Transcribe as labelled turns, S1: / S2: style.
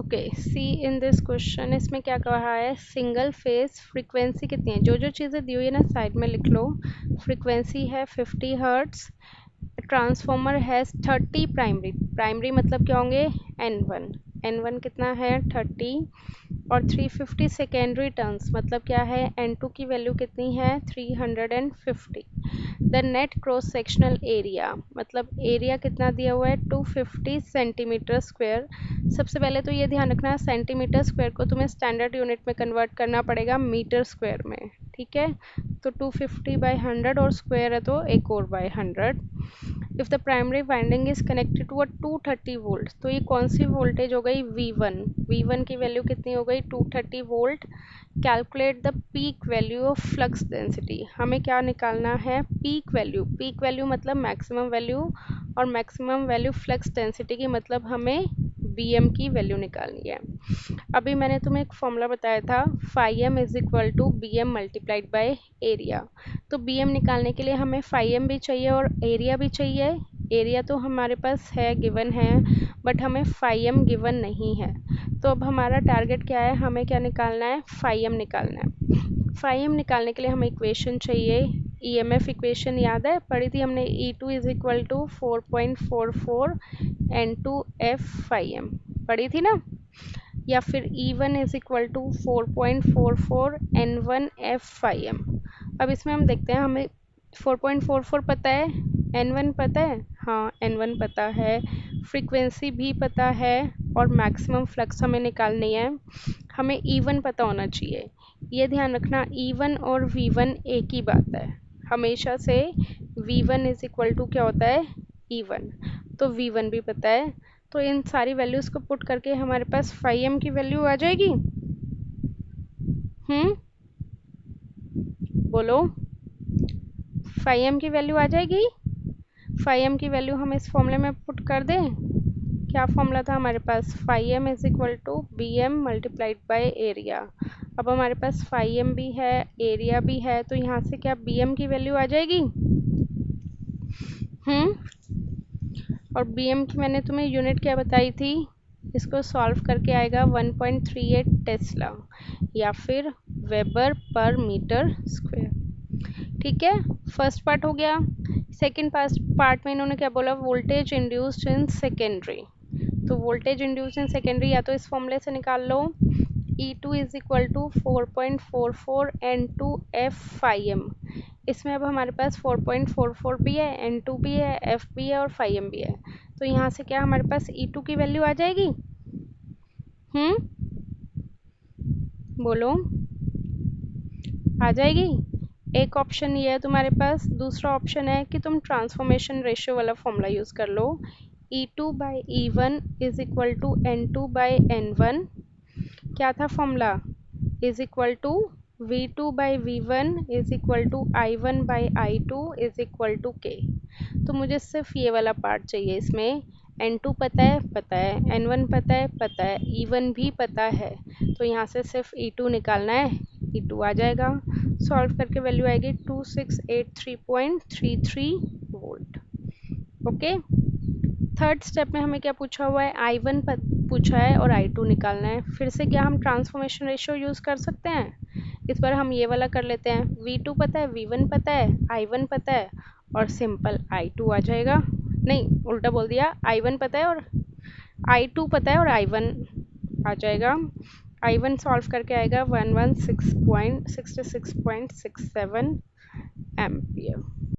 S1: Okay, see in this question, इसमें क्या कहा है, सिंगल फेज फ्रीक्वेंसी कितनी है, जो जो चीज़ें दी हुई है ना साइड में लिख लो। फ्रीक्वेंसी है 50 हर्ट्स, ट्रांसफॉर्मर है 30 प्राइमरी, प्राइमरी मतलब क्या होंगे, N1, N1 कितना है 30, और 350 सेकेंडरी टर्न्स मतलब क्या है, N2 की वैल्यू कितनी है 350। The net cross sectional area मतलब एरिया कितना दिया हुआ है 250 सेंटीमीटर स्क्वायर। सबसे पहले तो ये ध्यान रखना, सेंटीमीटर स्क्वायर को तुम्हें स्टैंडर्ड यूनिट में कन्वर्ट करना पड़ेगा मीटर स्क्वायर में, ठीक है। तो 250/100 और स्क्वायर है तो एक और by 100। If the primary winding is connected to a 230 volt, तो ये कौन सी वोल्टेज हो गई, V1, V1 की वैल्यू कितनी हो गई 230 volt. Calculate the peak value of flux density, हमें क्या निकालना है, पीक वैल्यू, पीक वैल्यू मतलब मैक्सिमम वैल्यू, और मैक्सिमम वैल्यू फ्लक्स डेंसिटी की मतलब हमें BM की वैल्यू निकालनी है। अभी मैंने तुम्हें एक फॉर्मूला बताया था, φm is equal to BM multiplied by area. तो BM निकालने के लिए हमें φm भी चाहिए और एरिया भी चाहिए। एरिया तो हमारे पास है, गिवन है, बट हमें φm गिवन नहीं है। तो अब हमारा टारगेट क्या है, हमें क्या निकालना है, φm निकालना है। φm निकालने के लिए हमें इक्वेशन चाहिए, EMF इक्वेशन याद है, पढ़ी थी हमने, E2 is equal to 4.44 N2 F φm, पढ़ी थी ना। या फिर E1 is equal to 4.44 N1 F φm। अब इसमें हम देखते हैं, हमें 4.44 पता है, N1 पता है, हाँ N1 पता है, फ्रीक्वेंसी भी पता है, और मैक्सिमम फ्लक्स हमें निकालनी है। हमें E1 पता होना चाहिए, ये ध्यान रखना, E1 और V1 एक ही बात है, हमेशा से V1 इज इक्वल टू क्या होता है, E1, तो V1 भी पता है। तो इन सारी वैल्यूज़ को पुट करके हमारे पास φm की वैल्यू आ जाएगी। बोलो, φm की वैल्यू आ जाएगी। φm की वैल्यू हम इस फॉर्मूले में पुट कर दें, क्या फॉर्मूला था हमारे पास, φm is equal to BM multiplied by area. अब हमारे पास φm भी है, एरिया भी है, तो यहाँ से क्या BM की वैल्यू आ जाएगी। और BM की मैंने तुम्हें यूनिट क्या बताई थी, इसको सॉल्व करके आएगा 1.38 टेस्ला या फिर वेबर पर मीटर स्क्वायर। ठीक है, फर्स्ट पार्ट हो गया। सेकंड पार्ट में इन्होंने क्या बोला, वोल्टेज इंड्यूस्ड इन सेकेंडरी। तो वोल्टेज इंड्यूस्ड इन सेकेंडरी या तो इस फॉर्मूले से निकाल लो, E2 is equal to 4.44 N2 F φm। इसमें अब हमारे पास 4.44 भी है, N2 भी है, F भी है और φm भी है। तो यहाँ से क्या हमारे पास E2 की वैल्यू आ जाएगी। बोलो, आ जाएगी। एक ऑप्शन ये है तुम्हारे पास, दूसरा ऑप्शन है कि तुम ट्रांसफॉर्मेशन रेशियो वाला फॉर्मूला यूज़ कर लो, E2/E1 is equal to N2/N1। क्या था formula, is equal to V2/V1 is equal to I1/I2 is equal to K। तो मुझे सिर्फ ये वाला पार्ट चाहिए, इसमें N2 पता है, N1 पता है, E1 भी पता है, तो यहाँ से सिर्फ E2 निकालना है, E2 आ जाएगा। सॉल्व करके वैल्यू आएगी 2683.33 वोल्ट। ओके, थर्ड स्टेप में हमें क्या पूछा हुआ है, I1 पूछा है और I2 निकालना है। फिर से क्या हम ट्रांसफॉर्मेशन रेशियो यूज़ कर सकते हैं, इस बार हम ये वाला कर लेते हैं, V2 पता है, V1 पता है, I1 पता है, और सिंपल I2 आ जाएगा, नहीं उल्टा बोल दिया, I1 पता है और I2 पता है और I1 आ जाएगा। I1 सॉल्व करके आएगा 116.66.67 एम्पियर।